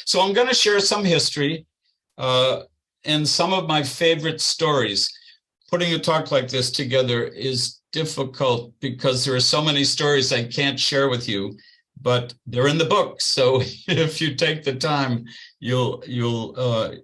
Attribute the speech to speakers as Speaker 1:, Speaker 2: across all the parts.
Speaker 1: So I'm going to share some history and some of my favorite stories. Putting a talk like this together is difficult because there are so many stories I can't share with you, but they're in the book. So if you take the time, you'll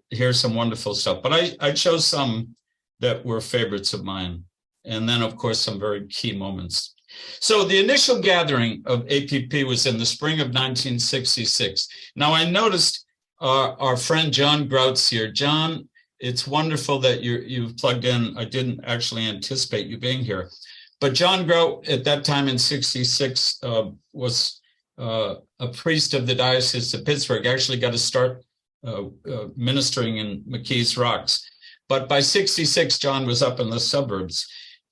Speaker 1: hear some wonderful stuff. But I chose some that were favorites of mine. And then, of course, some very key moments. So the initial gathering of APP was in the spring of 1966. Now, I noticed our friend John Grout's here. John, it's wonderful that you've plugged in. I didn't actually anticipate you being here. But John Grout, at that time in 66, was a priest of the Diocese of Pittsburgh, actually got to start ministering in McKees Rocks. But by 66, John was up in the suburbs.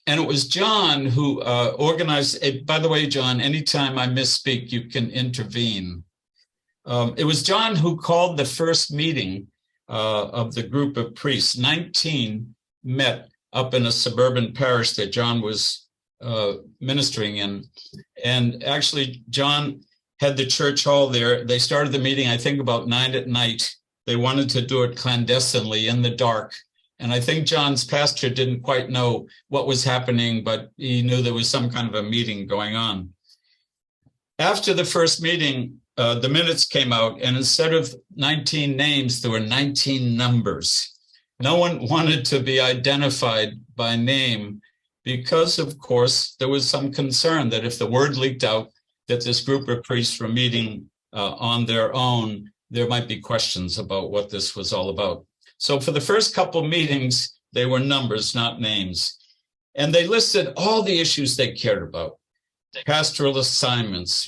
Speaker 1: And it was John who organized it. By the way, John, anytime I misspeak, you can intervene. It was John who called the first meeting of the group of priests. 19 met up in a suburban parish that John was ministering in. And actually, John had the church hall there. They started the meeting, I think, about 9 at night. They wanted to do it clandestinely in the dark. And I think John's pastor didn't quite know what was happening, but he knew there was some kind of a meeting going on. After the first meeting, the minutes came out, and instead of 19 names, there were 19 numbers. No one wanted to be identified by name because, of course, there was some concern that if the word leaked out that this group of priests were meeting on their own, there might be questions about what this was all about. So for the first couple meetings, they were numbers, not names. And they listed all the issues they cared about: pastoral assignments,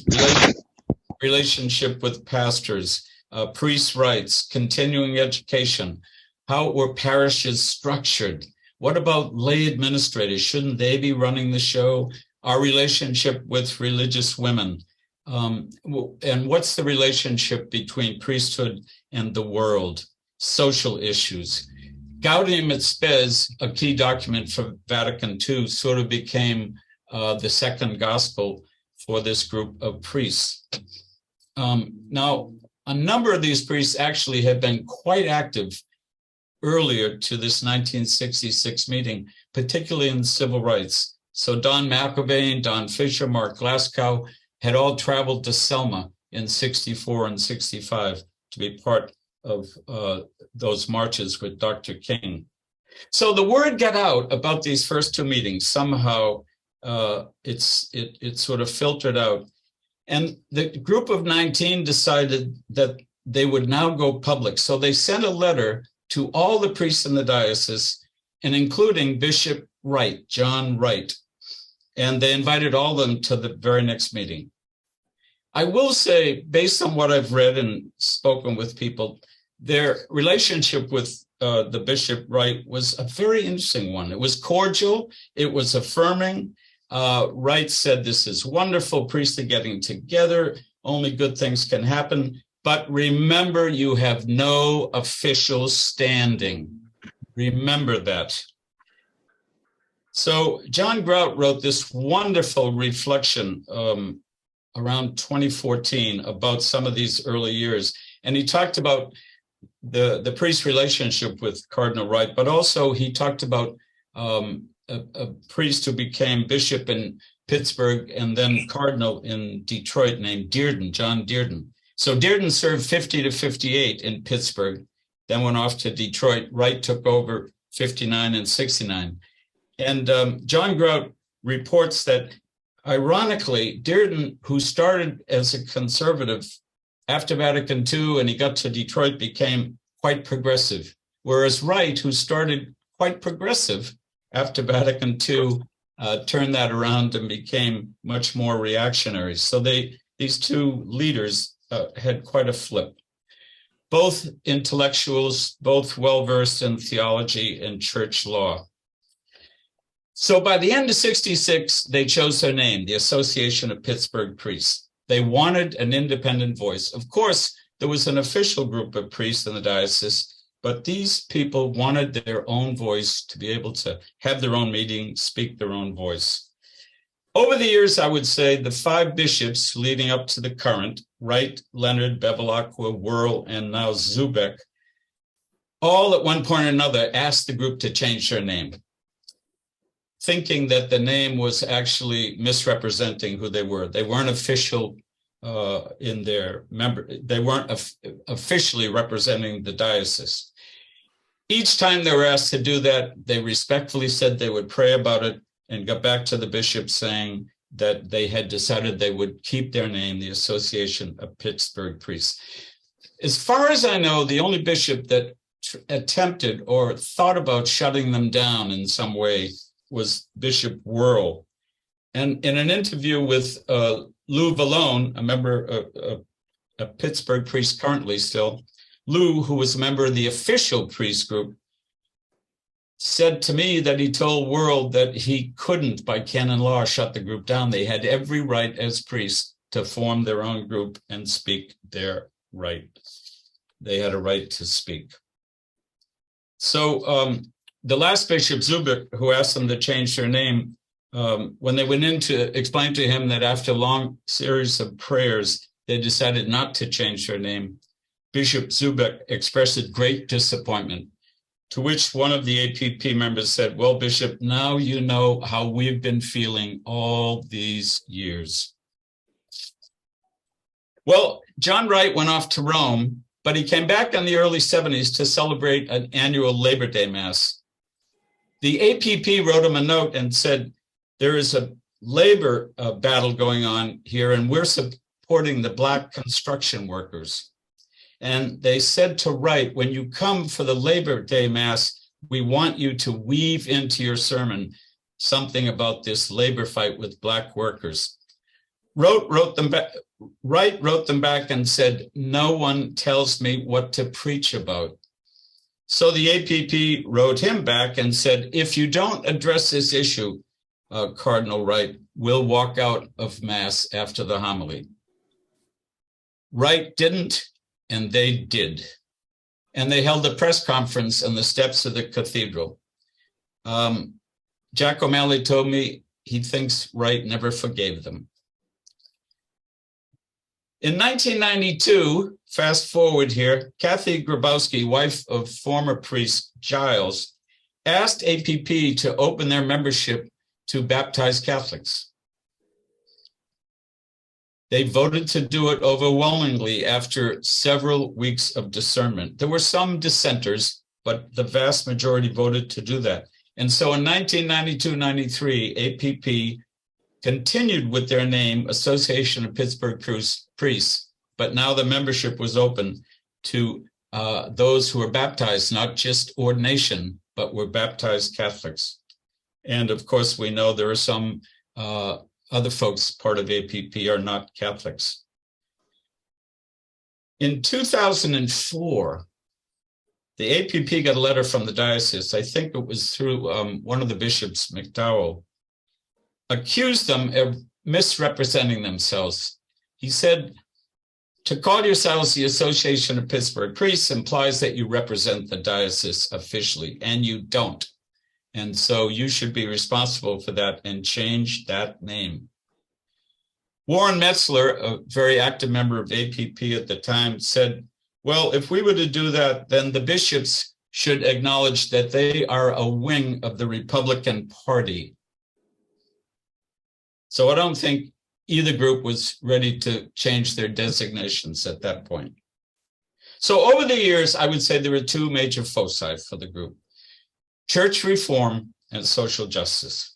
Speaker 1: relationship with pastors, priest rights, continuing education, how were parishes structured? What about lay administrators? Shouldn't they be running the show? Our relationship with religious women. And what's the relationship between priesthood and the world? Social issues. Gaudium et Spes, a key document for Vatican II, sort of became the second gospel for this group of priests. Now, a number of these priests actually had been quite active earlier to this 1966 meeting, particularly in civil rights. So Don McIlvaine, Don Fisher, Mark Glasgow had all traveled to Selma in 64 and 65 to be part of those marches with Dr. King. So the word got out about these first two meetings. Somehow it sort of filtered out. And the group of 19 decided that they would now go public. So they sent a letter to all the priests in the diocese, and including Bishop Wright, John Wright. And they invited all of them to the very next meeting. I will say, based on what I've read and spoken with people, their relationship with the Bishop Wright was a very interesting one. It was cordial. It was affirming. Wright said, "This is wonderful. Priests are getting together. Only good things can happen. But remember, you have no official standing." Remember that. So John Grout wrote this wonderful reflection around 2014 about some of these early years. And he talked about the priest's relationship with Cardinal Wright, but also he talked about a priest who became bishop in Pittsburgh and then cardinal in Detroit named Dearden, John Dearden. So Dearden served 50 to 58 in Pittsburgh, then went off to Detroit. Wright took over 59 and 69. And John Grout reports that, ironically, Dearden, who started as a conservative after Vatican II and he got to Detroit, became quite progressive, whereas Wright, who started quite progressive after Vatican II, turned that around and became much more reactionary. So these two leaders had quite a flip. Both intellectuals, both well-versed in theology and church law. So by the end of 66, they chose their name, the Association of Pittsburgh Priests. They wanted an independent voice. Of course, there was an official group of priests in the diocese, but these people wanted their own voice to be able to have their own meeting, speak their own voice. Over the years, I would say the 5 bishops leading up to the current, Wright, Leonard, Bevilacqua, Whirl, and now Zubek, all at one point or another asked the group to change their name, thinking that the name was actually misrepresenting who they were. They weren't official in their member. They weren't officially representing the diocese. Each time they were asked to do that, they respectfully said they would pray about it and got back to the bishop saying that they had decided they would keep their name, the Association of Pittsburgh Priests. As far as I know, the only bishop that attempted or thought about shutting them down in some way was Bishop Whirl. And in an interview with Lou Vallone, a member, a Pittsburgh priest currently still, Lou, who was a member of the official priest group, said to me that he told Whirl that he couldn't, by canon law, shut the group down. They had every right as priests to form their own group and speak their right. They had a right to speak. So the last bishop, Zubik, who asked them to change their name, when they went in to explain to him that after a long series of prayers, they decided not to change their name, Bishop Zubik expressed great disappointment, to which one of the APP members said, "Well, Bishop, now you know how we've been feeling all these years." Well, John Wright went off to Rome, but he came back in the early 70s to celebrate an annual Labor Day Mass. The APP wrote him a note and said, "There is a labor battle going on here, and we're supporting the Black construction workers." And they said to Wright, "When you come for the Labor Day Mass, we want you to weave into your sermon something about this labor fight with Black workers." Wright wrote them back and said, "No one tells me what to preach about." So the APP wrote him back and said, "If you don't address this issue, Cardinal Wright, we'll walk out of Mass after the homily." Wright didn't, and they did. And they held a press conference on the steps of the cathedral. Jack O'Malley told me he thinks Wright never forgave them. In 1992, fast forward here, Kathy Grabowski, wife of former priest Giles, asked APP to open their membership to baptized Catholics. They voted to do it overwhelmingly after several weeks of discernment. There were some dissenters, but the vast majority voted to do that. And so in 1992-93, APP continued with their name, Association of Pittsburgh Priests, but now the membership was open to those who were baptized, not just ordination, but were baptized Catholics. And of course, we know there are some other folks part of APP are not Catholics. In 2004, the APP got a letter from the diocese, I think it was through one of the bishops, McDowell, accused them of misrepresenting themselves. He said, "To call yourselves the Association of Pittsburgh Priests implies that you represent the diocese officially, and you don't. And so you should be responsible for that and change that name." Warren Metzler, a very active member of APP at the time, said, "Well, if we were to do that, then the bishops should acknowledge that they are a wing of the Republican Party." So I don't think either group was ready to change their designations at that point. So over the years, I would say there were 2 major foci for the group: church reform and social justice.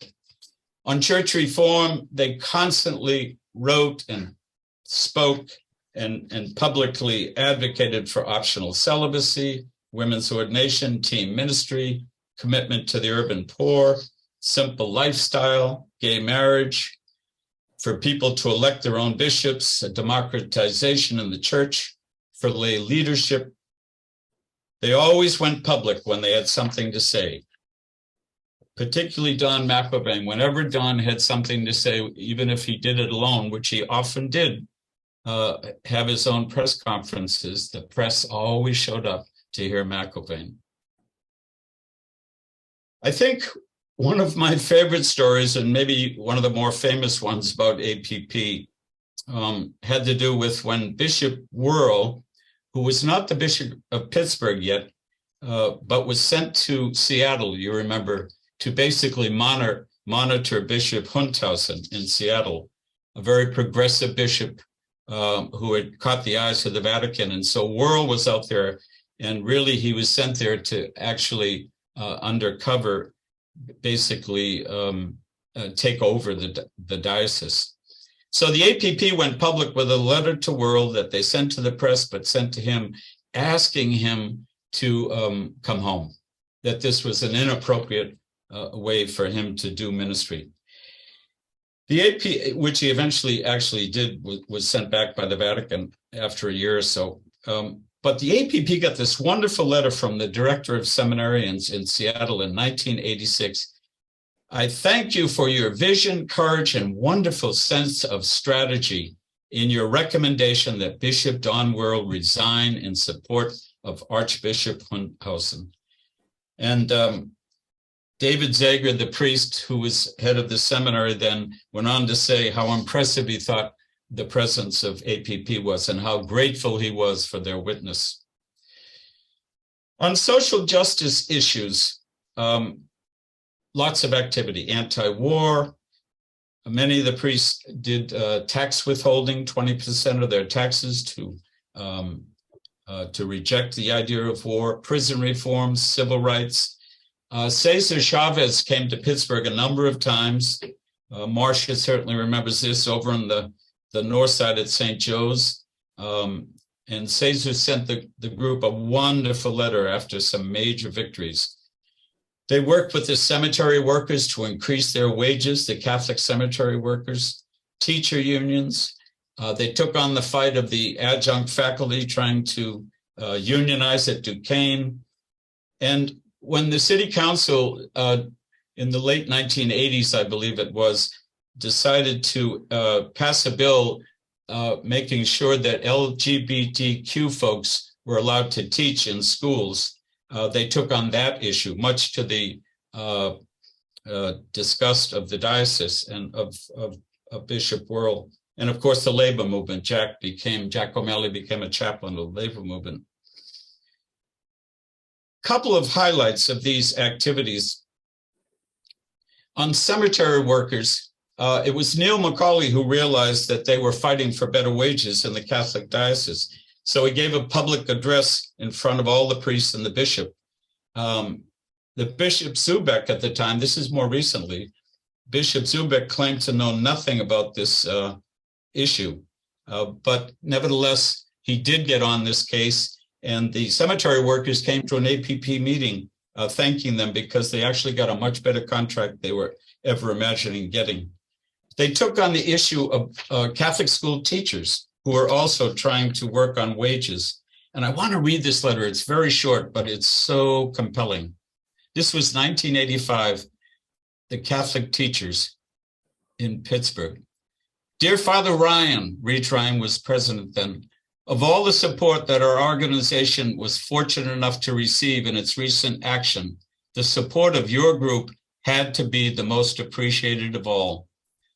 Speaker 1: On church reform, they constantly wrote and spoke and publicly advocated for optional celibacy, women's ordination, teen ministry, commitment to the urban poor, simple lifestyle, gay marriage, for people to elect their own bishops, a democratization in the church, for lay leadership. They always went public when they had something to say, particularly Don McElvain. Whenever Don had something to say, even if he did it alone, which he often did, have his own press conferences, the press always showed up to hear McElvain. I think One of my favorite stories, and maybe one of the more famous ones about APP, had to do with when Bishop Wuerl, who was not the Bishop of Pittsburgh yet, but was sent to Seattle, you remember, to basically monitor Bishop Hunthausen in Seattle, a very progressive bishop who had caught the eyes of the Vatican. And so Wuerl was out there, and really he was sent there to actually undercover, basically take over the diocese. So the APP went public with a letter to Wuerl that they sent to the press, but sent to him, asking him to come home, that this was an inappropriate way for him to do ministry. The AP, which he eventually actually did, was sent back by the Vatican after a year or so. But the APP got this wonderful letter from the director of seminarians in Seattle in 1986. I thank you for your vision, courage, and wonderful sense of strategy in your recommendation that Bishop Don Wuerl resign in support of Archbishop Hunthausen. And David Zager, the priest who was head of the seminary then, went on to say how impressive he thought the presence of APP was and how grateful he was for their witness. On social justice issues, lots of activity, anti-war. Many of the priests did tax withholding, 20% of their taxes to reject the idea of war, prison reforms, civil rights. Cesar Chavez came to Pittsburgh a number of times. Marcia certainly remembers this over on the north side at St. Joe's. And Cesar sent the group a wonderful letter after some major victories. They worked with the cemetery workers to increase their wages, the Catholic cemetery workers, teacher unions. They took on the fight of the adjunct faculty trying to unionize at Duquesne. And when the city council in the late 1980s, I believe it was, decided to pass a bill making sure that LGBTQ folks were allowed to teach in schools, they took on that issue, much to the disgust of the diocese and of Bishop Wuerl. And of course, the labor movement. Jack O'Malley became a chaplain of the labor movement. Couple of highlights of these activities. On cemetery workers, it was Neil Macaulay who realized that they were fighting for better wages in the Catholic diocese. So he gave a public address in front of all the priests and the bishop. The Bishop Zubek at the time, this is more recently, Bishop Zubek claimed to know nothing about this issue. But nevertheless, he did get on this case, and the cemetery workers came to an APP meeting thanking them because they actually got a much better contract they were ever imagining getting. They took on the issue of Catholic school teachers who are also trying to work on wages. And I want to read this letter. It's very short, but it's so compelling. This was 1985, the Catholic teachers in Pittsburgh. Dear Father Ryan, Reach Ryan was president then, of all the support that our organization was fortunate enough to receive in its recent action, the support of your group had to be the most appreciated of all.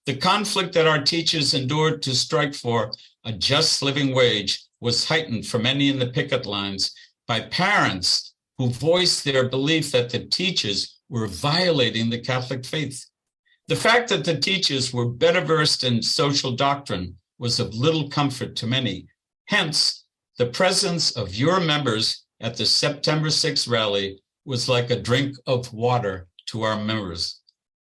Speaker 1: The conflict that our teachers endured to strike for a just living wage was heightened for many in the picket lines by parents who voiced their belief that the teachers were violating the Catholic faith. The fact that the teachers were better versed in social doctrine was of little comfort to many. Hence, the presence of your members at the September 6th rally was like a drink of water to our members.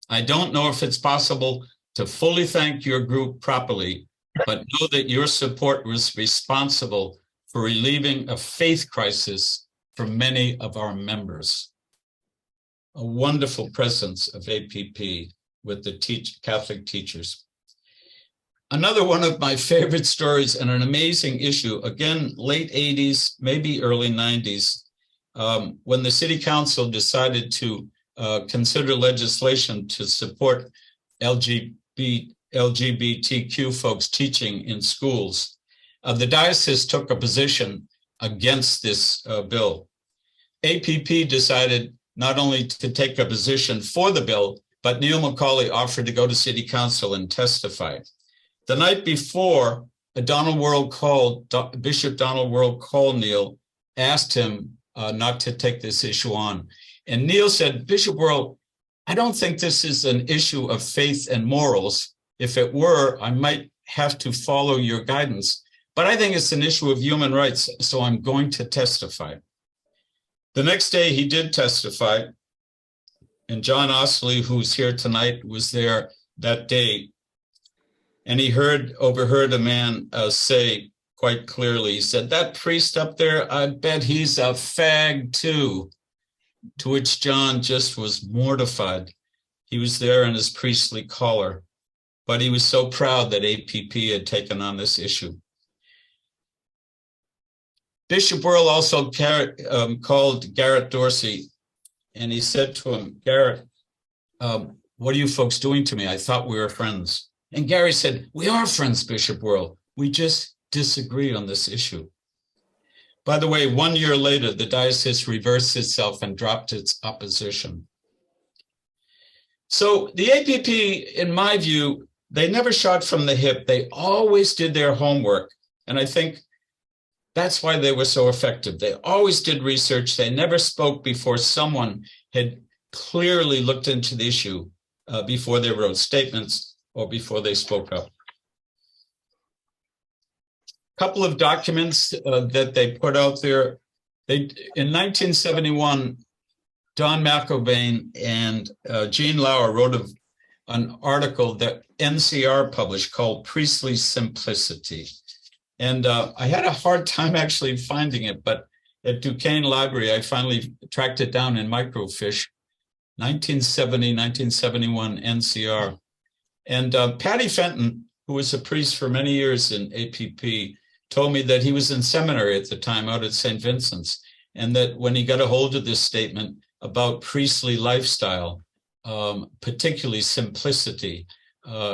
Speaker 1: I don't know if it's possible to fully thank your group properly, but know that your support was responsible for relieving a faith crisis for many of our members. A wonderful presence of APP with the Catholic teachers. Another one of my favorite stories and an amazing issue, again, late 80s, maybe early 90s, when the city council decided to consider legislation to support LGBTQ folks teaching in schools. The diocese took a position against this bill. APP decided not only to take a position for the bill, but Neil McCauley offered to go to city council and testify. The night before, Bishop Donald World called Neil, asked him not to take this issue on. And Neil said, Bishop World, I don't think this is an issue of faith and morals. If it were, I might have to follow your guidance. But I think it's an issue of human rights, so I'm going to testify. The next day he did testify, and John Osley, who's here tonight, was there that day. And he overheard a man say quite clearly, he said, that priest up there, I bet he's a fag too. To which John just was mortified. He was there in his priestly collar, but he was so proud that APP had taken on this issue. Bishop Worrell also called Garrett Dorsey, and he said to him, Garrett, what are you folks doing to me? I thought we were friends. And Gary said, we are friends, Bishop Worrell. We just disagree on this issue. By the way, 1 year later, the diocese reversed itself and dropped its opposition. So the APP, in my view, they never shot from the hip. They always did their homework. And I think that's why they were so effective. They always did research. They never spoke before someone had clearly looked into the issue before they wrote statements or before they spoke up. Couple of documents that they put out there. In 1971, Don McIlvaine and Jean Lauer wrote an article that NCR published called Priestly Simplicity. And I had a hard time actually finding it, but at Duquesne Library, I finally tracked it down in microfiche, 1970, 1971 NCR. And Patty Fenton, who was a priest for many years in APP, told me that he was in seminary at the time out at St. Vincent's, and that when he got a hold of this statement about priestly lifestyle, particularly simplicity,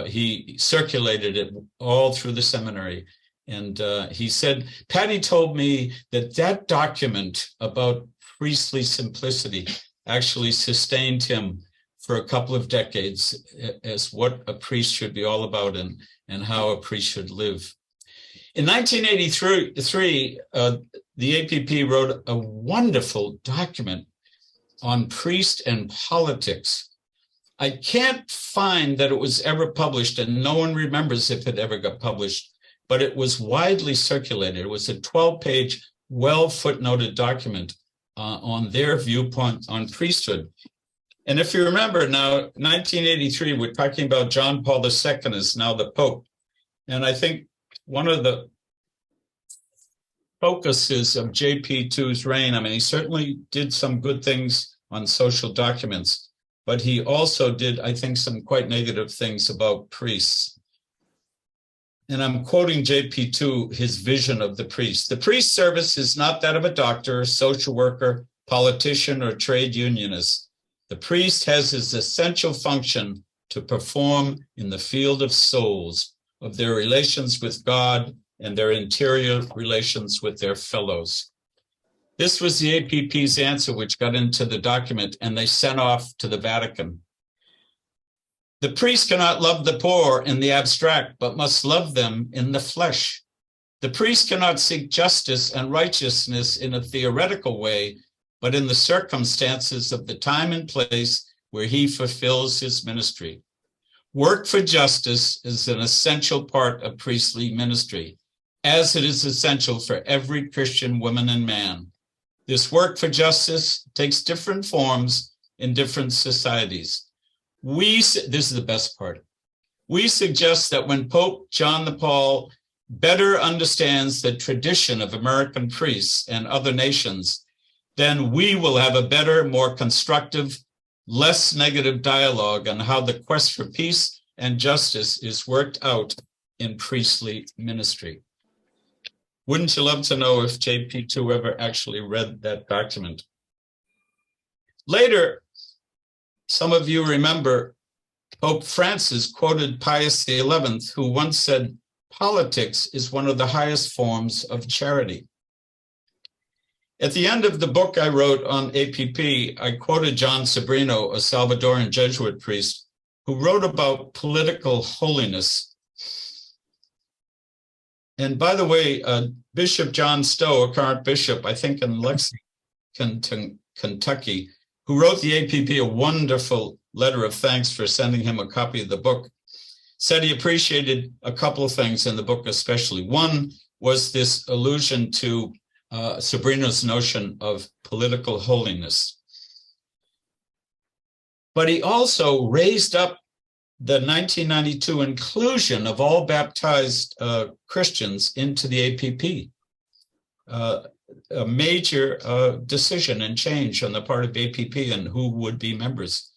Speaker 1: he circulated it all through the seminary. And he said, Patty told me that that document about priestly simplicity actually sustained him for a couple of decades as what a priest should be all about and how a priest should live. In 1983, the APP wrote a wonderful document on priest and politics. I can't find that it was ever published, and no one remembers if it ever got published, but it was widely circulated. It was a 12-page, well-footnoted document on their viewpoint on priesthood. And if you remember now, 1983, we're talking about John Paul II is now the Pope. And I think one of the focuses of JP2's reign, I mean, he certainly did some good things on social documents, but he also did, I think, some quite negative things about priests. And I'm quoting JP2, his vision of the priest. The priest service is not that of a doctor, social worker, politician, or trade unionist. The priest has his essential function to perform in the field of souls, of their relations with God and their interior relations with their fellows. This was the APP's answer, which got into the document, and they sent off to the Vatican. The priest cannot love the poor in the abstract, but must love them in the flesh. The priest cannot seek justice and righteousness in a theoretical way, but in the circumstances of the time and place where he fulfills his ministry. Work for justice is an essential part of priestly ministry, as it is essential for every Christian woman and man. This work for justice takes different forms in different societies. This is the best part. We suggest that when Pope John Paul better understands the tradition of American priests and other nations, then we will have a better, more constructive, less negative dialogue on how the quest for peace and justice is worked out in priestly ministry. Wouldn't you love to know if JP2 ever actually read that document? Later, some of you remember Pope Francis quoted Pius XI, who once said, "Politics is one of the highest forms of charity." At the end of the book I wrote on APP, I quoted John Sobrino, a Salvadoran Jesuit priest, who wrote about political holiness. And by the way, Bishop John Stowe, a current bishop, I think in Lexington, Kentucky, who wrote the APP a wonderful letter of thanks for sending him a copy of the book, said he appreciated a couple of things in the book especially. One was this allusion to Sobrino's notion of political holiness. But he also raised up the 1992 inclusion of all baptized Christians into the APP, a major decision and change on the part of APP and who would be members.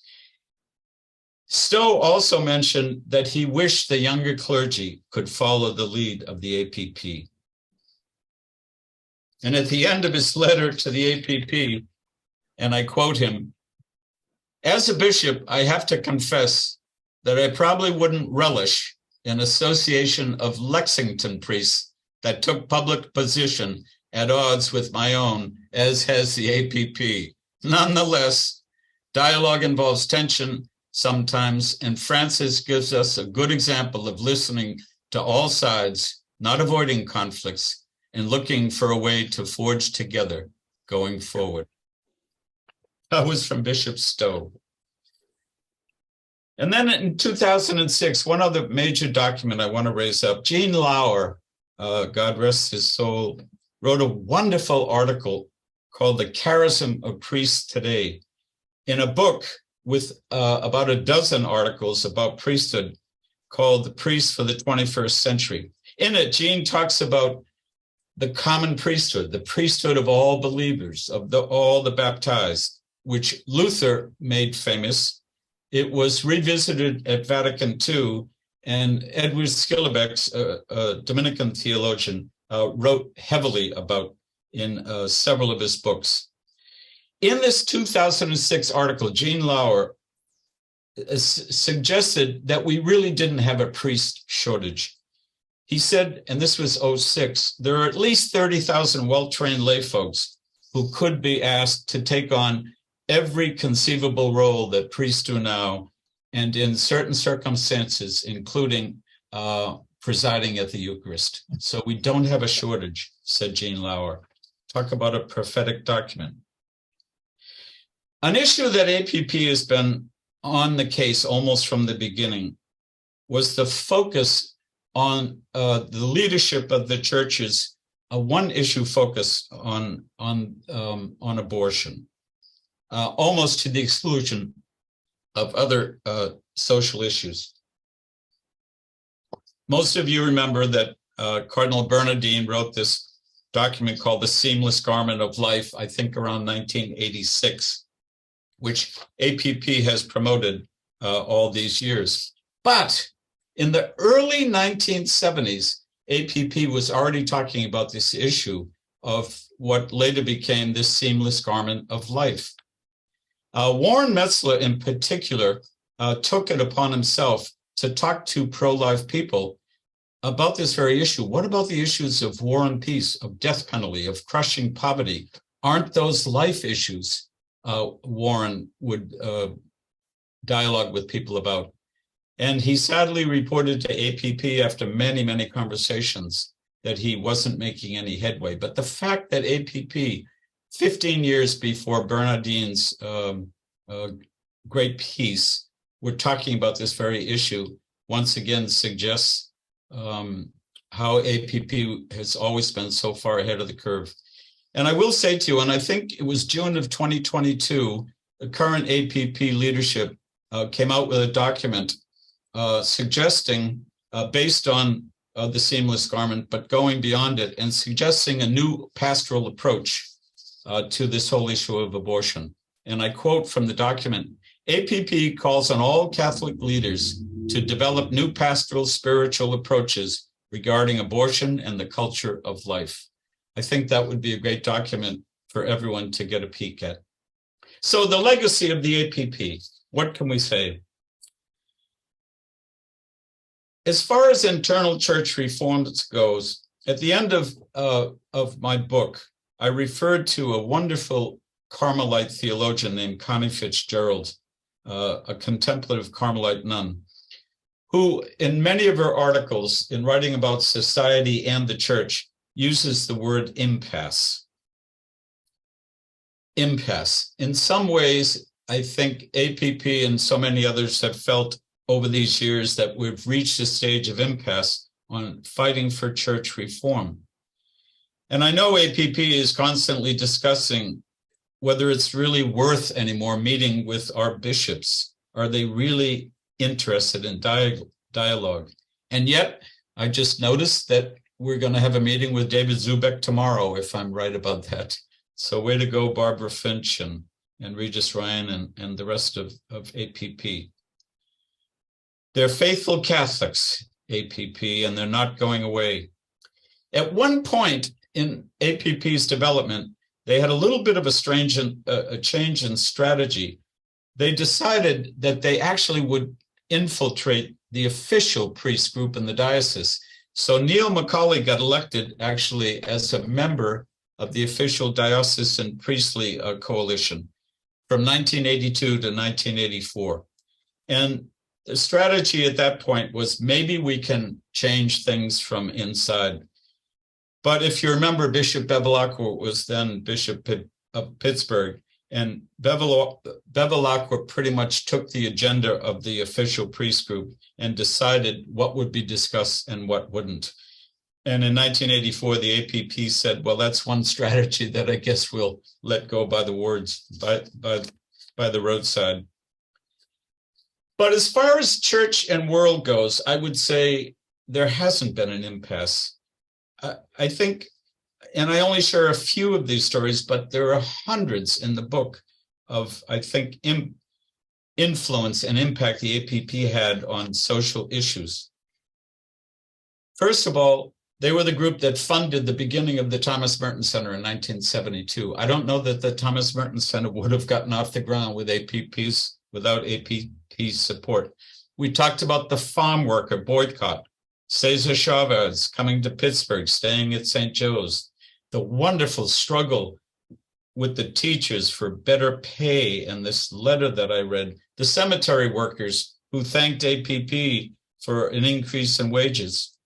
Speaker 1: Stowe also mentioned that he wished the younger clergy could follow the lead of the APP. And at the end of his letter to the APP, and I quote him, "As a bishop, I have to confess that I probably wouldn't relish an association of Lexington priests that took public position at odds with my own, as has the APP. Nonetheless, dialogue involves tension sometimes, and Francis gives us a good example of listening to all sides, not avoiding conflicts, and looking for a way to forge together going forward." That was from Bishop Stowe. And then in 2006, one other major document I want to raise up, Gene Lauer, God rest his soul, wrote a wonderful article called The Charism of Priests Today, in a book with about a dozen articles about priesthood called The Priest for the 21st Century. In it, Gene talks about the common priesthood, the priesthood of all believers, of all the baptized, which Luther made famous. It was revisited at Vatican II, and Edward Skilebecks, a Dominican theologian, wrote heavily about in several of his books. In this 2006 article, Gene Lauer suggested that we really didn't have a priest shortage. He said, and this was 2006, there are at least 30,000 well-trained lay folks who could be asked to take on every conceivable role that priests do now, and in certain circumstances, including presiding at the Eucharist. So we don't have a shortage, said Gene Lauer. Talk about a prophetic document. An issue that APP has been on the case almost from the beginning was the focus on the leadership of the churches, a one-issue focus on abortion, almost to the exclusion of other social issues. Most of you remember that Cardinal Bernardine wrote this document called The Seamless Garment of Life, I think around 1986, which APP has promoted all these years. But in the early 1970s, APP was already talking about this issue of what later became this seamless garment of life. Warren Metzler, in particular, took it upon himself to talk to pro-life people about this very issue. What about the issues of war and peace, of death penalty, of crushing poverty? Aren't those life issues? Warren would dialogue with people about. And he sadly reported to APP after many, many conversations that he wasn't making any headway. But the fact that APP, 15 years before Bernardine's great piece, we're talking about this very issue, once again suggests how APP has always been so far ahead of the curve. And I will say to you, and I think it was June of 2022, the current APP leadership came out with a document suggesting, based on the seamless garment, but going beyond it and suggesting a new pastoral approach to this whole issue of abortion. And I quote from the document, APP calls on all Catholic leaders to develop new pastoral spiritual approaches regarding abortion and the culture of life. I think that would be a great document for everyone to get a peek at. So the legacy of the APP, what can we say? As far as internal church reforms goes, at the end of my book, I referred to a wonderful Carmelite theologian named Connie Fitzgerald, a contemplative Carmelite nun, who in many of her articles in writing about society and the church uses the word impasse. Impasse. In some ways, I think APP and so many others have felt over these years that we've reached a stage of impasse on fighting for church reform. And I know APP is constantly discussing whether it's really worth anymore meeting with our bishops. Are they really interested in dialogue? And yet, I just noticed that we're going to have a meeting with David Zubek tomorrow, if I'm right about that. So way to go, Barbara Finch and Regis Ryan and the rest of APP. They're faithful Catholics, APP, and they're not going away. At one point in APP's development, they had a little bit of a change in strategy. They decided that they actually would infiltrate the official priest group in the diocese. So Neil Macaulay got elected actually as a member of the official diocesan priestly coalition from 1982 to 1984. And the strategy at that point was maybe we can change things from inside. But if you remember, Bishop Bevilacqua was then Bishop of Pittsburgh, and Bevilacqua pretty much took the agenda of the official priest group and decided what would be discussed and what wouldn't. And in 1984, the APP said, well, that's one strategy that I guess we'll let go by the words, by the roadside. But as far as church and world goes, I would say there hasn't been an impasse. I think, and I only share a few of these stories, but there are hundreds in the book of, I think, influence and impact the APP had on social issues. First of all, they were the group that funded the beginning of the Thomas Merton Center in 1972. I don't know that the Thomas Merton Center would have gotten off the ground with without APP support. We talked about the farm worker boycott, Cesar Chavez coming to Pittsburgh, staying at St. Joe's, the wonderful struggle with the teachers for better pay, and this letter that I read, the cemetery workers who thanked APP for an increase in wages,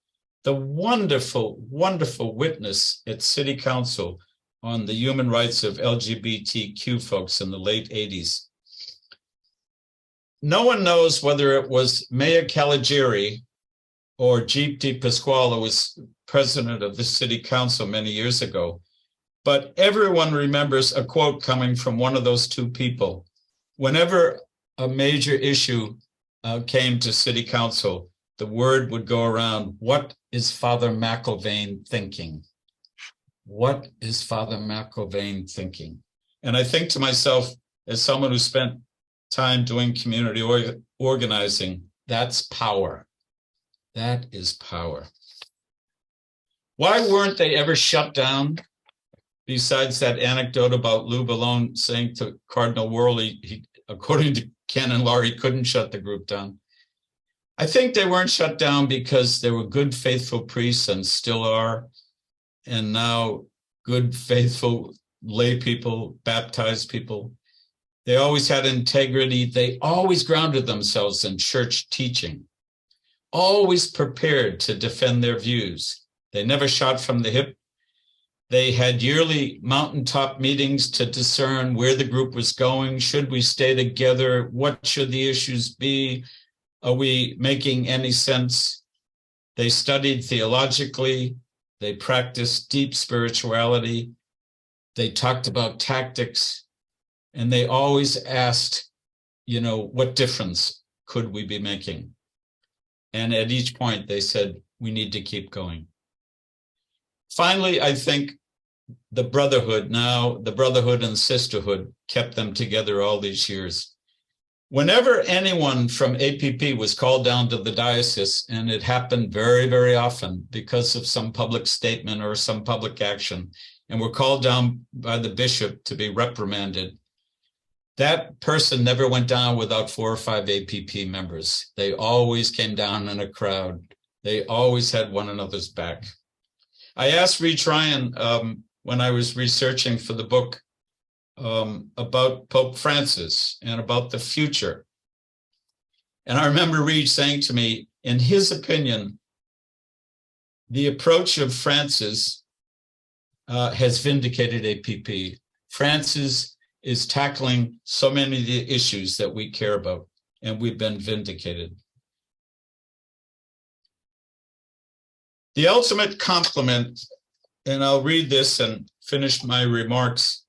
Speaker 1: the wonderful, wonderful witness at City Council on the human rights of LGBTQ folks in the late 80s. No one knows whether it was Mayor Caligiuri or Jeep Di Pasquale, who was president of the city council many years ago. But everyone remembers a quote coming from one of those two people. Whenever a major issue came to city council, the word would go around, what is Father McIlvaine thinking? What is Father McIlvaine thinking? And I think to myself, as someone who spent time doing community organizing, that's power. That is power. Why weren't they ever shut down? Besides that anecdote about Lou Ballone saying to Cardinal Worley, he, according to Canon Law, he couldn't shut the group down. I think they weren't shut down because they were good, faithful priests and still are, and now good, faithful lay people, baptized people. They always had integrity. They always grounded themselves in church teaching, always prepared to defend their views. They never shot from the hip. They had yearly mountaintop meetings to discern where the group was going. Should we stay together? What should the issues be? Are we making any sense? They studied theologically. They practiced deep spirituality. They talked about tactics. And they always asked, what difference could we be making? And at each point, they said, we need to keep going. Finally, I think the brotherhood and sisterhood kept them together all these years. Whenever anyone from APP was called down to the diocese, and it happened very, very often because of some public statement or some public action, and were called down by the bishop to be reprimanded, that person never went down without 4 or 5 APP members. They always came down in a crowd. They always had one another's back. I asked Reach Ryan when I was researching for the book about Pope Francis and about the future. And I remember Reed saying to me, in his opinion, the approach of Francis has vindicated APP. Francis is tackling so many of the issues that we care about, and we've been vindicated. The ultimate compliment, and I'll read this and finish my remarks,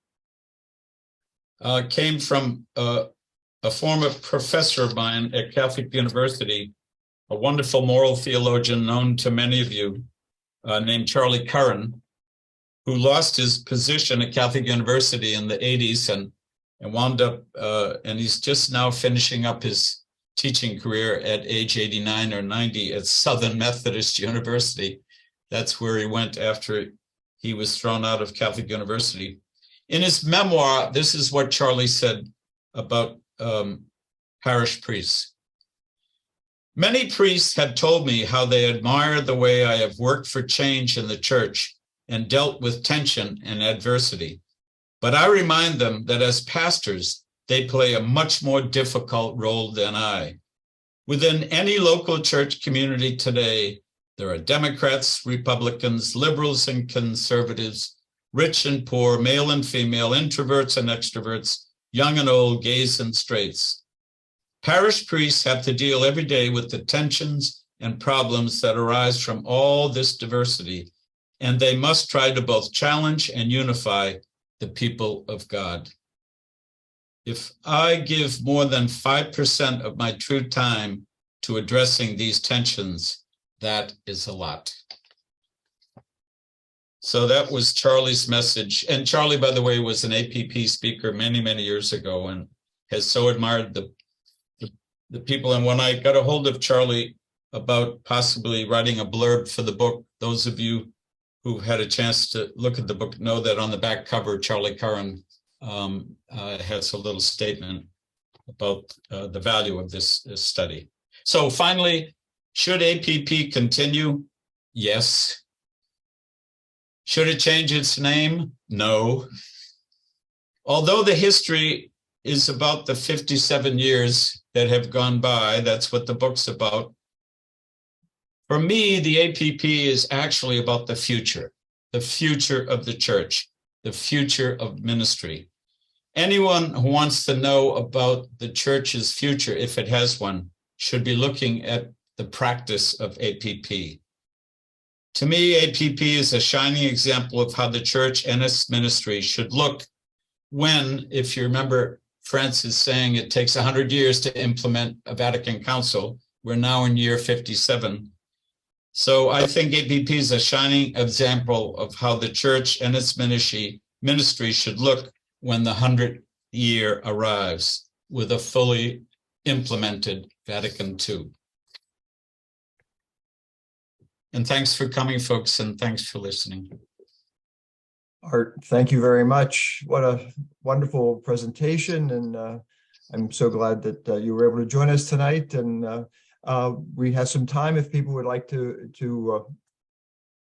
Speaker 1: came from a former professor of mine at Catholic University, a wonderful moral theologian known to many of you, named Charlie Curran, who lost his position at Catholic University in the 80s and wound up, and he's just now finishing up his teaching career at age 89 or 90 at Southern Methodist University. That's where he went after he was thrown out of Catholic University. In his memoir, this is what Charlie said about parish priests. Many priests have told me how they admire the way I have worked for change in the church and dealt with tension and adversity. But I remind them that as pastors, they play a much more difficult role than I. Within any local church community today, there are Democrats, Republicans, liberals and conservatives, rich and poor, male and female, introverts and extroverts, young and old, gays and straights. Parish priests have to deal every day with the tensions and problems that arise from all this diversity, and they must try to both challenge and unify the people of God. If I give more than 5% of my true time to addressing these tensions, that is a lot. So that was Charlie's message. And Charlie, by the way, was an APP speaker many, many years ago and has so admired the people. And when I got a hold of Charlie about possibly writing a blurb for the book, those of you who had a chance to look at the book know that on the back cover, Charlie Curran has a little statement about the value of this study. So finally, should APP continue? Yes. Should it change its name? No. Although the history is about the 57 years that have gone by, that's what the book's about. For me, the APP is actually about the future of the church, the future of ministry. Anyone who wants to know about the church's future, if it has one, should be looking at the practice of APP. To me, APP is a shining example of how the church and its ministry should look when, if you remember Francis saying it takes 100 years to implement a Vatican Council, we're now in year 57. So I think APP is a shining example of how the church and its ministry should look when the 100th year arrives with a fully implemented Vatican II. And thanks for coming, folks, and thanks for listening.
Speaker 2: Art, thank you very much. What a wonderful presentation, and I'm so glad that you were able to join us tonight. And we have some time if people would like to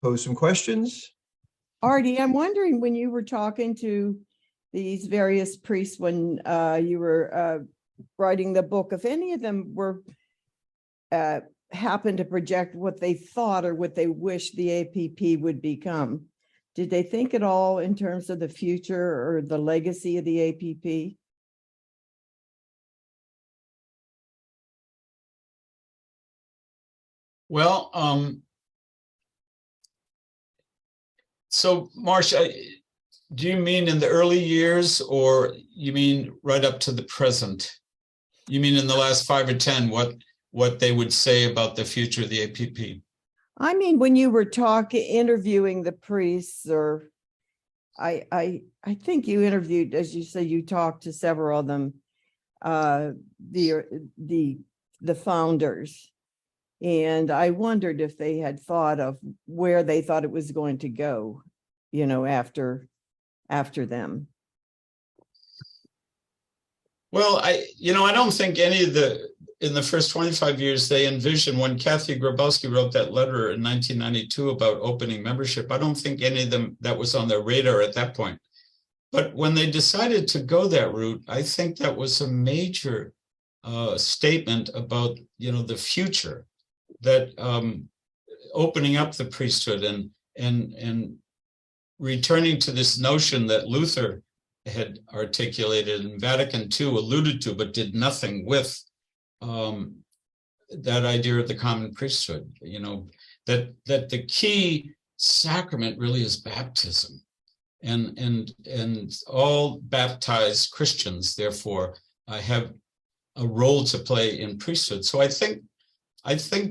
Speaker 2: pose some questions.
Speaker 3: Artie, I'm wondering, when you were talking to these various priests when you were writing the book, if any of them were happened to project what they thought or what they wished the APP would become. Did they think at all in terms of the future or the legacy of the APP?
Speaker 1: Well, so Marcia, do you mean in the early years, or you mean right up to the present? You mean in the last 5 or 10, what they would say about the future of the APP?
Speaker 3: I mean, when you were interviewing the priests, or I think you interviewed, as you say, you talked to several of them, the founders, and I wondered if they had thought of where they thought it was going to go, you know, after them.
Speaker 1: Well, I don't think any of in the first 25 years, they envisioned when Kathy Grabowski wrote that letter in 1992 about opening membership, I don't think any of them that was on their radar at that point. But when they decided to go that route, I think that was a major statement about, the future, that opening up the priesthood and returning to this notion that Luther had articulated and Vatican II alluded to, but did nothing with, that idea of the common priesthood, that the key sacrament really is baptism. And all baptized Christians, therefore, have a role to play in priesthood. So I think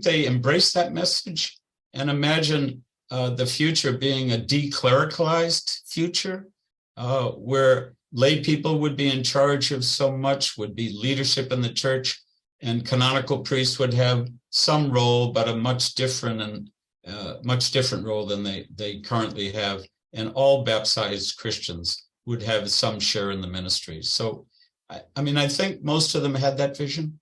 Speaker 1: they embrace that message and imagine the future being a declericalized future, where lay people would be in charge of so much, would be leadership in the church, and canonical priests would have some role, but a much different role than they currently have. And all baptized Christians would have some share in the ministry. So, I think most of them had that vision.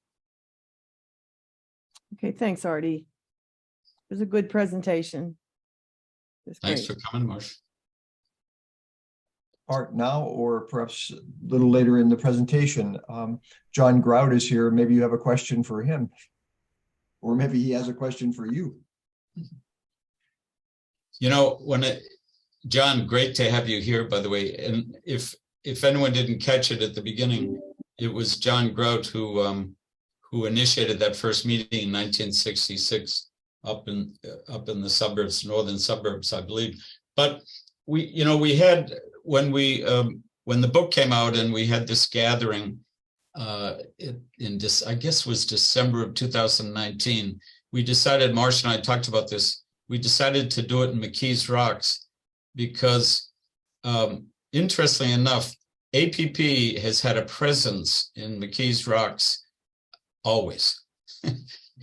Speaker 3: Okay, thanks, Artie. It was a good presentation.
Speaker 1: Thanks for coming, Marsh.
Speaker 2: Art now, or perhaps a little later in the presentation. John Grout is here. Maybe you have a question for him, or maybe he has a question for you.
Speaker 1: John, great to have you here, by the way. And if anyone didn't catch it at the beginning, it was John Grout who initiated that first meeting in 1966 up in the suburbs, northern suburbs, I believe. But we had, when the book came out and we had this gathering in this, I guess was December of 2019, we decided, Marsh and I talked about this, we decided to do it in McKees Rocks because, interestingly enough, APP has had a presence in McKees Rocks always.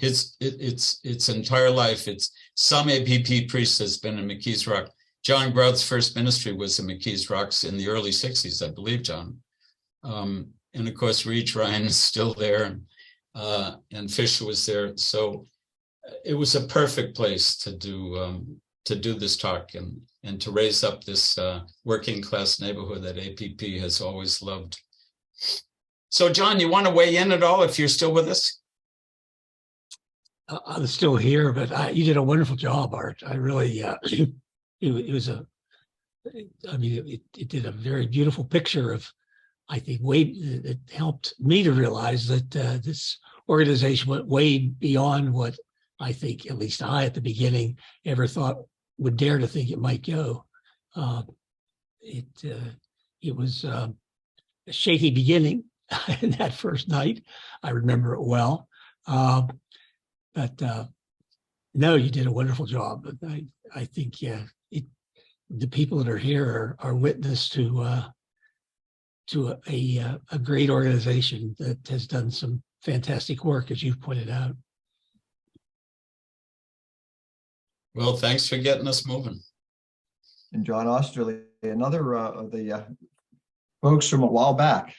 Speaker 1: Its entire life. It's some APP priest has been in McKees Rock. John Grout's first ministry was in McKees Rocks in the early 60s, I believe, John. And of course, Reach Ryan is still there, and Fisher was there. So it was a perfect place to do this talk and to raise up this working class neighborhood that APP has always loved. So, John, you want to weigh in at all if you're still with us?
Speaker 4: I'm still here, but you did a wonderful job, Art. I really, it did a very beautiful picture of, I think, it helped me to realize that this organization went way beyond what I think, at least I, at the beginning, ever thought would dare to think it might go. It was a shaky beginning in that first night. I remember it well. But no, you did a wonderful job. I think the people that are here are witness to a great organization that has done some fantastic work, as you've pointed out.
Speaker 1: Well, thanks for getting us moving.
Speaker 2: And John Osterley, another of the folks from a while back.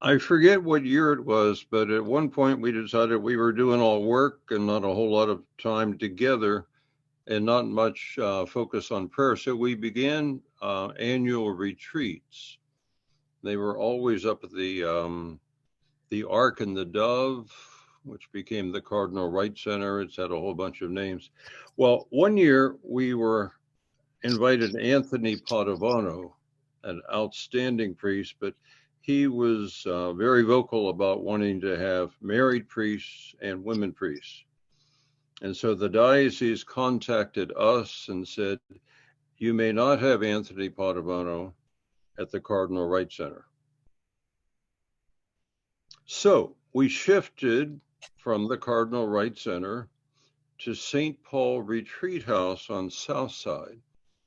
Speaker 5: I forget what year it was, but at one point we decided we were doing all work and not a whole lot of time together and not much focus on prayer. So we began annual retreats. They were always up at the Ark and the Dove, which became the Cardinal Wright Center. It's had a whole bunch of names. Well, one year we were invited Anthony Padovano, an outstanding priest, but he was very vocal about wanting to have married priests and women priests. And so the diocese contacted us and said, you may not have Anthony Padovano at the Cardinal Wright Center. So we shifted from the Cardinal Wright Center to St. Paul Retreat House on South Side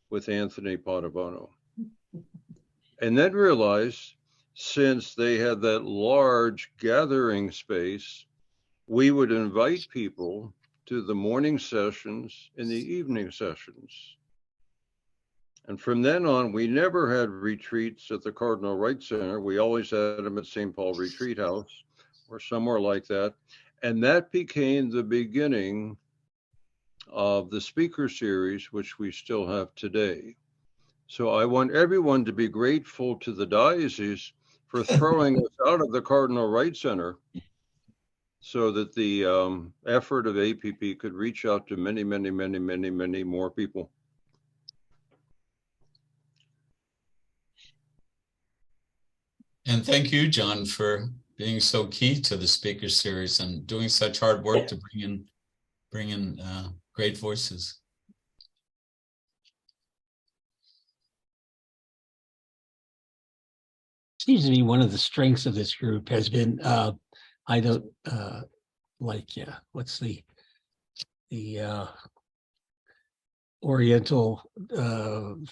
Speaker 5: with Anthony Padovano. And then realized, since they had that large gathering space, we would invite people to the morning sessions and the evening sessions. And from then on, we never had retreats at the Cardinal Wright Center. We always had them at St. Paul Retreat House or somewhere like that. And that became the beginning of the speaker series, which we still have today. So I want everyone to be grateful to the diocese for throwing us out of the Cardinal Wright Center so that the effort of APP could reach out to many, many, many, many, many more people.
Speaker 1: And thank you, John, for being so key to the speaker series and doing such hard work to bring in great voices.
Speaker 4: Seems to me one of the strengths of this group has been I don't what's the Oriental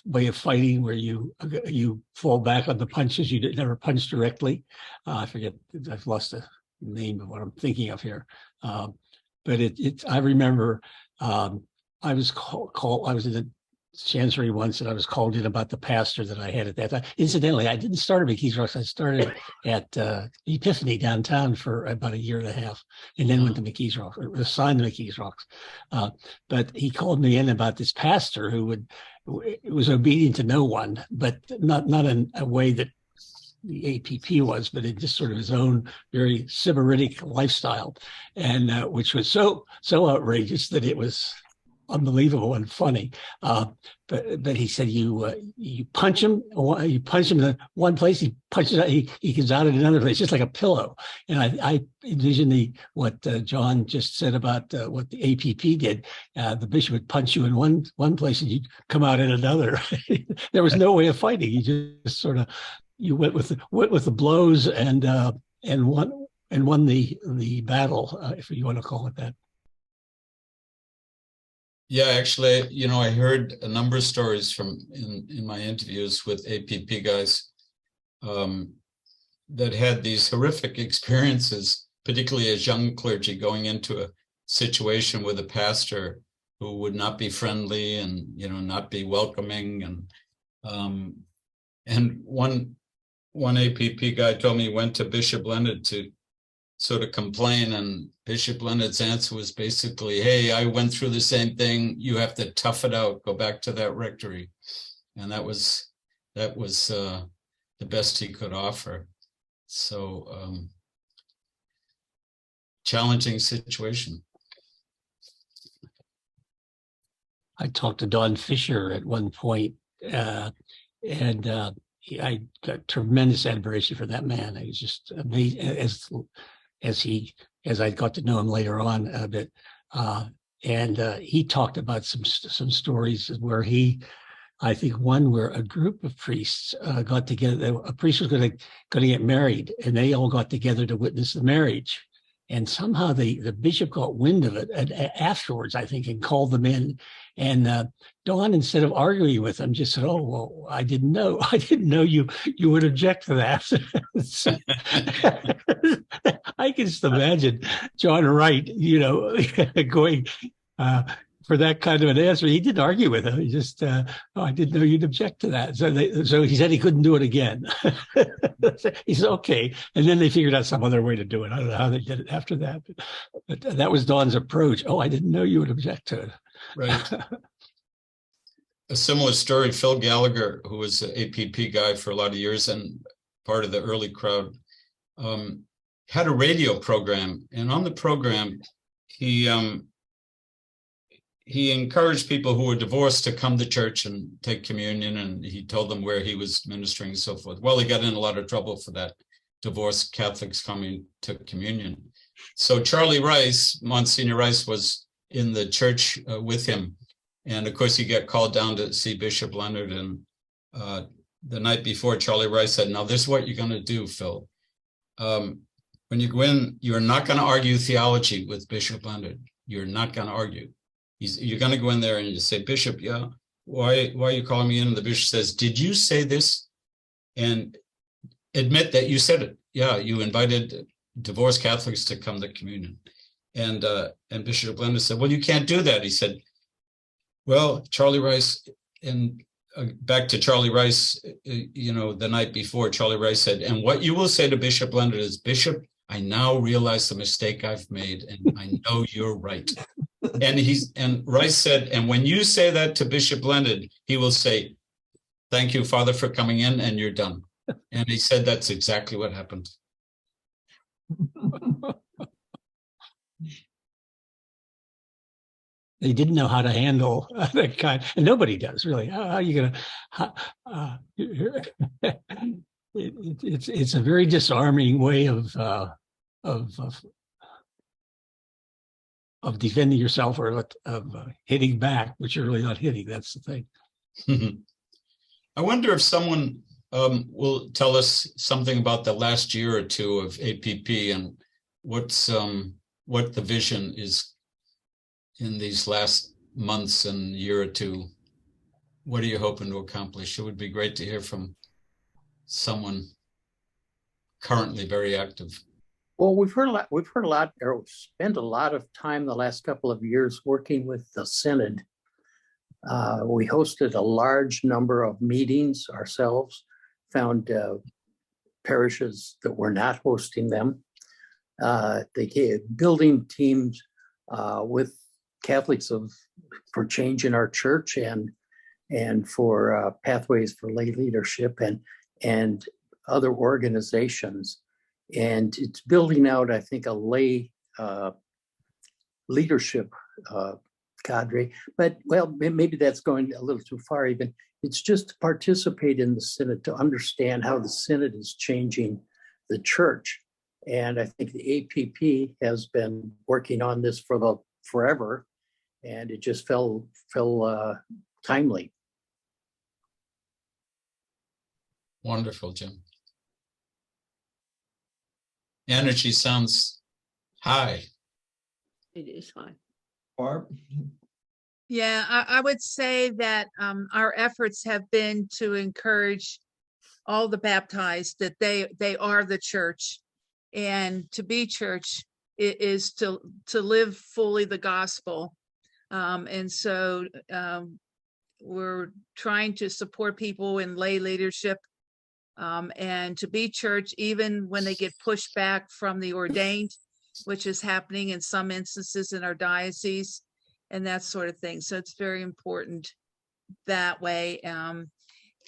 Speaker 4: way of fighting where you fall back on the punches. You never punch directly. I forget. I've lost the name of what I'm thinking of here. But I remember I was called. I was in the chancery once, and I was called in about the pastor that I had at that time. Incidentally, I didn't start at McKees Rocks. I started at Epiphany downtown for about a year and a half, and then went to McKees Rocks, or assigned to McKees Rocks. But he called me in about this pastor who was obedient to no one, but not in a way that the APP was, but in just sort of his own very sybaritic lifestyle, and which was so outrageous that it was unbelievable and funny. But he said, you punch him in one place, he punches out, he gets out in another place, just like a pillow. And I envision what John just said about what the APP did. The bishop would punch you in one place and you'd come out in another. There was no way of fighting. You just sort of, you went with the blows and won the battle, if you want to call it that.
Speaker 1: Yeah, actually, I heard a number of stories in my interviews with APP guys that had these horrific experiences, particularly as young clergy going into a situation with a pastor who would not be friendly and not be welcoming, and one APP guy told me he went to Bishop Leonard to sort of complain, and Bishop Leonard's answer was basically, hey, I went through the same thing. You have to tough it out. Go back to that rectory. And that was the best he could offer. So challenging situation.
Speaker 4: I talked to Don Fisher at one point, and I got tremendous admiration for that man. He was just amazing as I got to know him later on a bit. And he talked about some stories where I think one where a group of priests got together. A priest was going to get married, and they all got together to witness the marriage. And somehow the bishop got wind of it afterwards, I think, and called them in. And Don, instead of arguing with them, just said, "Oh, well, I didn't know you would object to that." So, I can just imagine John Wright, going for that kind of an answer. He didn't argue with him. He just, I didn't know you'd object to that. So he said he couldn't do it again. He said, okay. And then they figured out some other way to do it. I don't know how they did it after that, but that was Don's approach. Oh, I didn't know you would object to it.
Speaker 1: Right. A similar story, Phil Gallagher, who was an APP guy for a lot of years and part of the early crowd, had a radio program. And on the program, he encouraged people who were divorced to come to church and take communion, and he told them where he was ministering and so forth. Well, he got in a lot of trouble for that, divorced Catholics coming to communion. So Charlie Rice, Monsignor Rice, was in the church with him. And of course, he got called down to see Bishop Leonard. And the night before, Charlie Rice said, "Now, this is what you're going to do, Phil. When you go in, you're not going to argue theology with Bishop Leonard. You're not going to argue. You're going to go in there and you say, Bishop, yeah, why are you calling me in?" And the bishop says, "Did you say this?" And admit that you said it. Yeah, you invited divorced Catholics to come to communion. And Bishop Leonard said, "Well, you can't do that." He said, "Well, Charlie Rice, in back to Charlie Rice, the night before, Charlie Rice said, and what you will say to Bishop Leonard is, Bishop, I now realize the mistake I've made, and I know you're right. And Rice said, and when you say that to Bishop Leonard, he will say, thank you, Father, for coming in, and you're done. And he said that's exactly what happened.
Speaker 4: They didn't know how to handle that kind, and nobody does really. How are you going to? It's a very disarming way of defending yourself or of hitting back, which you're really not hitting. That's the thing.
Speaker 1: I wonder if someone will tell us something about the last year or two of APP and what the vision is in these last months and year or two. What are you hoping to accomplish? It would be great to hear from someone currently very active.
Speaker 6: Well, we've heard a lot, or spent a lot of time the last couple of years working with the Synod. We hosted a large number of meetings ourselves, found parishes that were not hosting them. They gave building teams with Catholics for change in our church and for pathways for lay leadership and other organizations. And it's building out, I think, a lay leadership cadre. But, well, maybe that's going a little too far even. It's just to participate in the Synod, to understand how the Synod is changing the church. And I think the APP has been working on this forever, and it just fell timely.
Speaker 1: Wonderful, Jim. Energy sounds high.
Speaker 7: It is high.
Speaker 2: Barb?
Speaker 7: Yeah, I would say that our efforts have been to encourage all the baptized that they are the church, and to be church is to live fully the gospel. And so we're trying to support people in lay leadership and to be church, even when they get pushed back from the ordained, which is happening in some instances in our diocese and that sort of thing. So it's very important that way.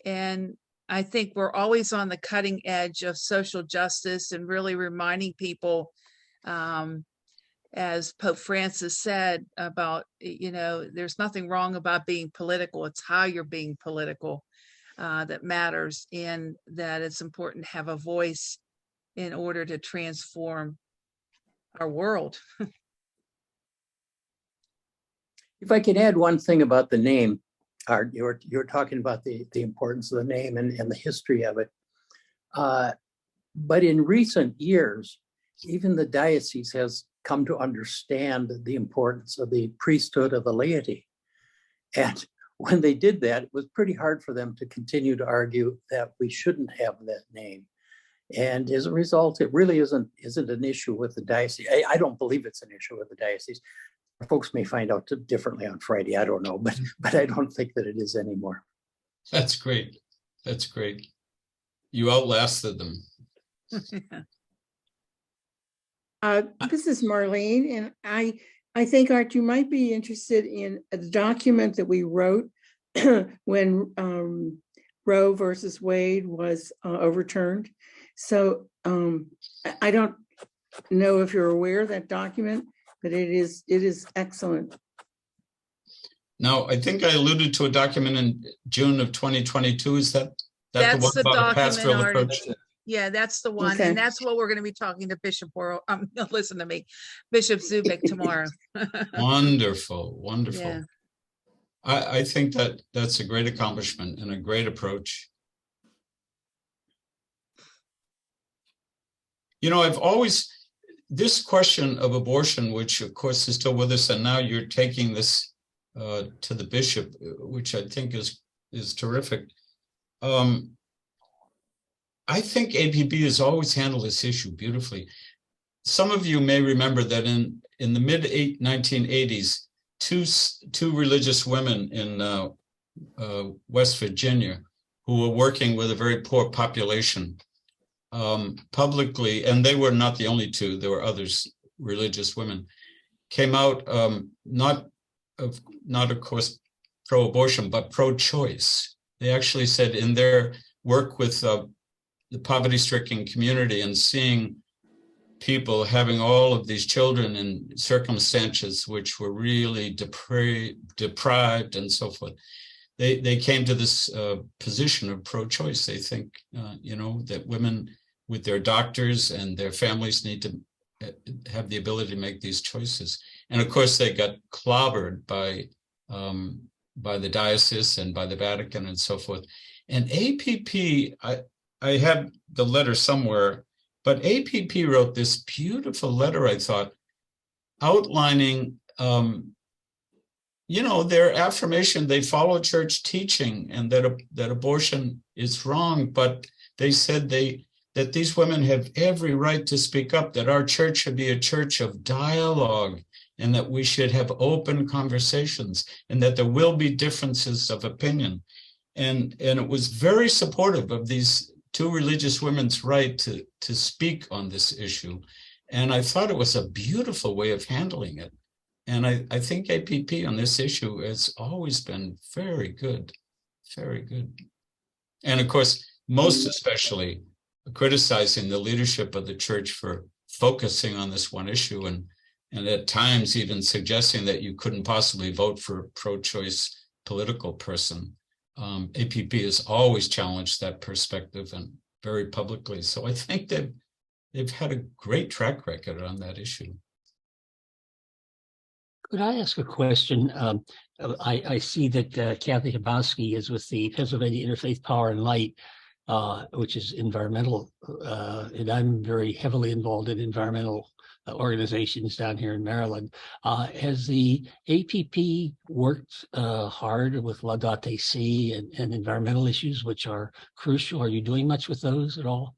Speaker 7: And I think we're always on the cutting edge of social justice and really reminding people, as Pope Francis said, about, there's nothing wrong about being political. It's how you're being political that matters, and that it's important to have a voice in order to transform our world.
Speaker 6: If I could add one thing about the name, Art, you're talking about the importance of the name and the history of it. But in recent years, even the diocese has come to understand the importance of the priesthood of the laity. And when they did that, it was pretty hard for them to continue to argue that we shouldn't have that name. And as a result, it really isn't an issue with the diocese. I don't believe it's an issue with the diocese. Folks may find out differently on Friday. I don't know, but I don't think that it is anymore.
Speaker 1: That's great. That's great. You outlasted them.
Speaker 8: This is Marlene, and I think, Art, you might be interested in a document that we wrote when Roe versus Wade was overturned. So I don't know if you're aware of that document, but it is excellent.
Speaker 1: Now, I think I alluded to a document in June of 2022. Is that
Speaker 7: That's
Speaker 1: the one
Speaker 7: the
Speaker 1: about a pastoral
Speaker 7: document,
Speaker 1: approach?
Speaker 7: Yeah, that's the one.
Speaker 8: Okay.
Speaker 7: And that's what we're going to be talking to Bishop listen to me, Bishop Zubik tomorrow.
Speaker 1: Wonderful, wonderful.
Speaker 7: Yeah.
Speaker 1: I think that's a great accomplishment and a great approach. I've always, this question of abortion, which of course is still with us, and now you're taking this to the bishop, which I think is terrific. I think APP has always handled this issue beautifully. Some of you may remember that in the mid 1980s, two religious women in West Virginia, who were working with a very poor population publicly, and they were not the only two, there were others, religious women, came out not of course pro-abortion, but pro-choice. They actually said in their work with the poverty-stricken community and seeing people having all of these children in circumstances which were really deprived and so forth, they came to this position of pro-choice. They think, that women with their doctors and their families need to have the ability to make these choices. And of course, they got clobbered by the diocese and by the Vatican and so forth. And APP, I have the letter somewhere, but APP wrote this beautiful letter, I thought, outlining, their affirmation. They follow church teaching and that abortion is wrong, but they said that these women have every right to speak up, that our church should be a church of dialogue, and that we should have open conversations, and that there will be differences of opinion. And it was very supportive of these two religious women's right to speak on this issue. And I thought it was a beautiful way of handling it. And I think APP on this issue has always been very good, very good. And of course, most especially criticizing the leadership of the church for focusing on this one issue and at times even suggesting that you couldn't possibly vote for a pro-choice political person. APP has always challenged that perspective and very publicly. So I think they've had a great track record on that issue.
Speaker 4: Could I ask a question? I see that Kathy Habowski is with the Pennsylvania Interfaith Power and Light, which is environmental, and I'm very heavily involved in environmental organizations down here in Maryland. Has the APP worked hard with Laudato Si and environmental issues, which are crucial? Are you doing much with those at all?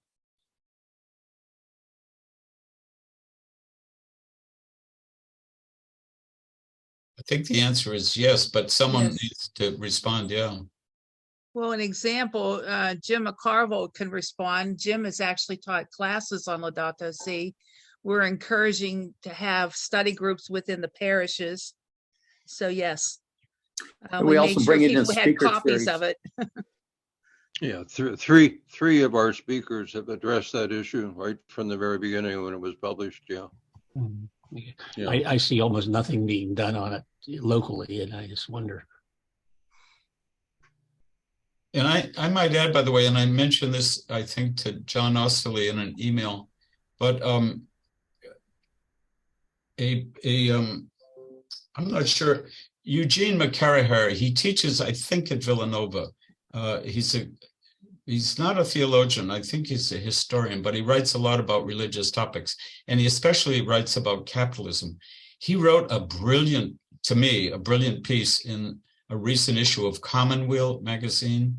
Speaker 1: I think the answer is yes, but someone needs to respond. Yeah.
Speaker 7: Well, an example, Jim McCarville can respond. Jim has actually taught classes on Laudato Si. We're encouraging to have study groups within the parishes. So yes,
Speaker 6: we also bring it in
Speaker 7: people had
Speaker 6: speaker
Speaker 7: copies
Speaker 6: series.
Speaker 7: of it.
Speaker 5: Yeah, three of our speakers have addressed that issue right from the very beginning when it was published. Yeah.
Speaker 4: Mm-hmm.
Speaker 5: Yeah.
Speaker 4: I see almost nothing being done on it locally, and I just wonder.
Speaker 1: And I might add, by the way, and I mentioned this, I think, to John Osterley in an email, but I'm not sure, Eugene McCarraher, he teaches, I think, at Villanova. He's not a theologian. I think he's a historian, but he writes a lot about religious topics. And he especially writes about capitalism. He wrote a brilliant piece in a recent issue of Commonweal magazine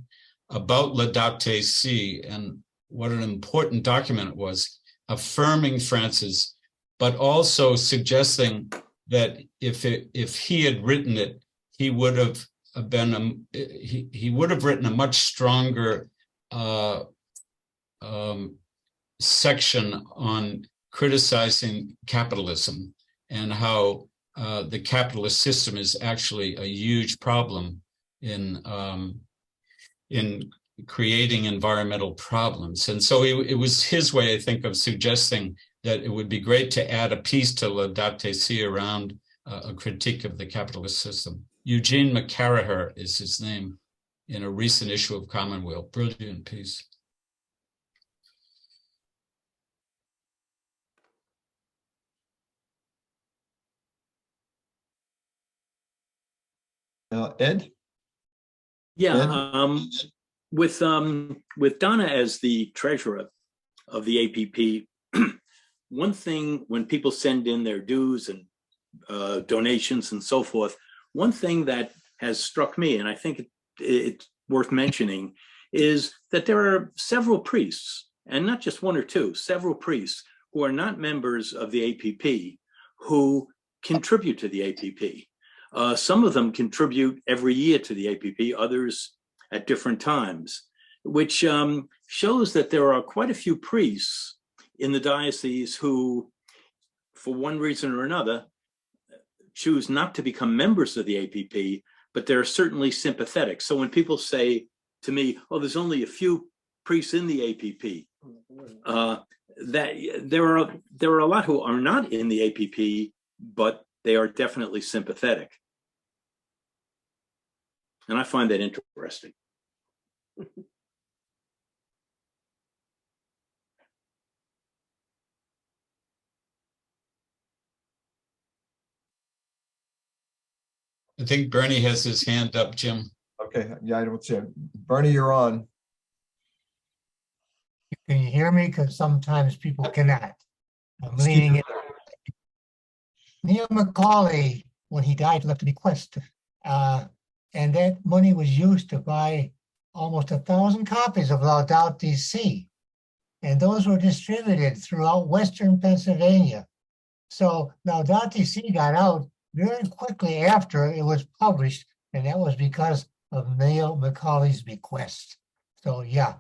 Speaker 1: about Laudato Si and what an important document it was, affirming Francis, but also suggesting that if he had written it, he would have written a much stronger section on criticizing capitalism and how the capitalist system is actually a huge problem in creating environmental problems. And so it was his way, I think, of suggesting that it would be great to add a piece to Laudato Si around a critique of the capitalist system. Eugene McCarraher is his name, in a recent issue of Commonweal. Brilliant piece.
Speaker 2: Ed?
Speaker 9: Yeah, with Donna as the treasurer of the APP, one thing when people send in their dues and donations and so forth, one thing that has struck me, and I think it's worth mentioning, is that there are several priests, and not just one or two, several priests who are not members of the APP who contribute to the APP. Some of them contribute every year to the APP, others at different times, which shows that there are quite a few priests in the diocese who, for one reason or another, choose not to become members of the APP, but they're certainly sympathetic. So when people say to me, oh, there's only a few priests in the APP, that there are a lot who are not in the APP, but they are definitely sympathetic. And I find that interesting.
Speaker 1: I think Bernie has his hand up, Jim.
Speaker 2: Okay, yeah, I don't see it. Bernie, you're on.
Speaker 10: Can you hear me? Because sometimes people cannot. I'm
Speaker 2: Excuse
Speaker 10: leaning
Speaker 2: me.
Speaker 10: in. Neil Macaulay, when he died, left a bequest. And that money was used to buy almost 1,000 copies of Laudato Si. And those were distributed throughout Western Pennsylvania. So Laudato Si got out very quickly after it was published, and that was because of Neil Macaulay's bequest. So yeah,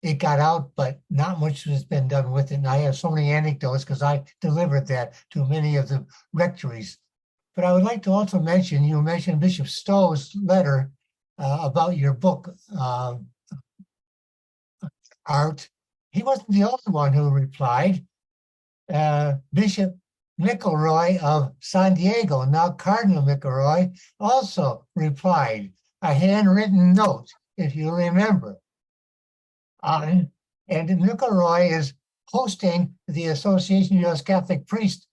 Speaker 10: it got out, but not much has been done with it. And I have so many anecdotes because I delivered that to many of the rectories. But I would like to also mention, you mentioned Bishop Stowe's letter about your book, Art. He wasn't the only one who replied. Bishop McElroy of San Diego, now Cardinal McElroy, also replied, a handwritten note, if you remember. And McElroy is hosting the Association of U.S. Catholic Priests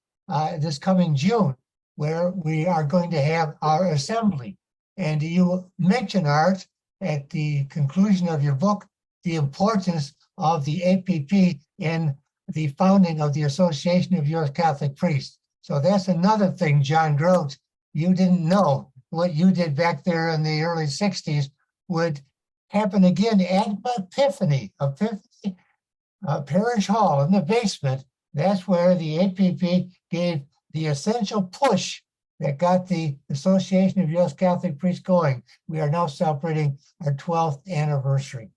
Speaker 10: this coming June, where we are going to have our assembly. And you mention, Art, at the conclusion of your book, the importance of the APP in the founding of the Association of U.S. Catholic Priests. So that's another thing, John Grote, you didn't know what you did back there in the early 60s would happen again at Epiphany Parish Hall in the basement. That's where the APP gave the essential push that got the Association of U.S. Catholic Priests going. We are now celebrating our 12th anniversary.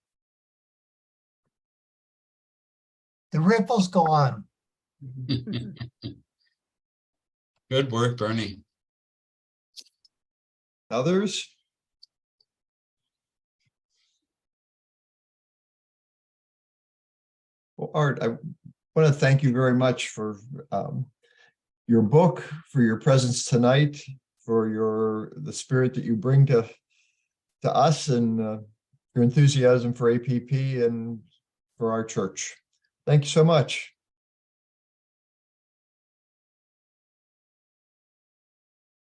Speaker 10: The ripples go on.
Speaker 1: Good work, Bernie.
Speaker 2: Others? Well, Art, I want to thank you very much for your book, for your presence tonight, for the spirit that you bring to us, and your enthusiasm for APP and for our church. Thank you so much.